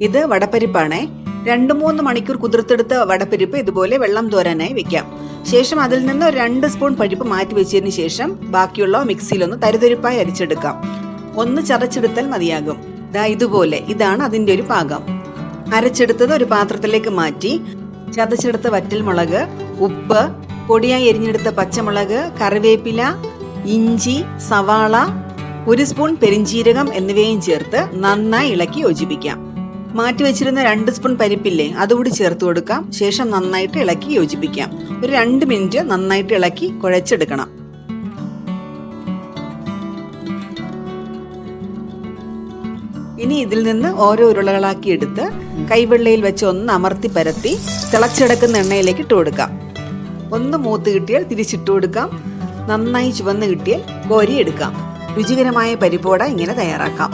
ഇത് വടപ്പരിപ്പാണേ. 2-3 മണിക്കൂർ കുതിർത്തെടുത്ത വടപ്പരിപ്പ് ഇതുപോലെ വെള്ളം തോരാനായി വെക്കാം. ശേഷം അതിൽ നിന്ന് 2 സ്പൂൺ പരിപ്പ് മാറ്റി വെച്ചതിന് ശേഷം ബാക്കിയുള്ള മിക്സിയിലൊന്ന് തരിതരിപ്പായി അരിച്ചെടുക്കാം. ഒന്ന് ചതച്ചെടുത്താൽ മതിയാകും. ഇതുപോലെ, ഇതാണ് അതിൻ്റെ ഒരു പാകം. അരച്ചെടുത്തത് ഒരു പാത്രത്തിലേക്ക് മാറ്റി ചതച്ചെടുത്ത വറ്റൽമുളക്, ഉപ്പ്, പൊടിയായി എരിഞ്ഞെടുത്ത പച്ചമുളക്, കറിവേപ്പില, ഇഞ്ചി, സവാള, 1 സ്പൂൺ പെരിഞ്ചീരകം എന്നിവയും ചേർത്ത് നന്നായി ഇളക്കി യോജിപ്പിക്കാം. മാറ്റിവെച്ചിരുന്ന 2 സ്പൂൺ പരിപ്പില്ലേ, അതുകൂടി ചേർത്ത് കൊടുക്കാം. ശേഷം നന്നായിട്ട് ഇളക്കി യോജിപ്പിക്കാം. ഒരു 2 മിനിറ്റ് നന്നായിട്ട് ഇളക്കി കുഴച്ചെടുക്കണം. ഇനി ഇതിൽ നിന്ന് ഓരോ ഉരുളകളാക്കി എടുത്ത് കൈവെള്ളയിൽ വെച്ച് ഒന്ന് അമർത്തി പരത്തി തിളച്ചെടുക്കുന്ന എണ്ണയിലേക്ക് ഇട്ട് കൊടുക്കാം. ഒന്ന് മൂത്ത് കിട്ടിയാൽ തിരിച്ചിട്ട് കൊടുക്കാം. നന്നായി ചുവന്ന് കിട്ടിയാൽ കോരി എടുക്കാം. രുചികരമായ പരിപ്പ് വട ഇങ്ങനെ തയ്യാറാക്കാം.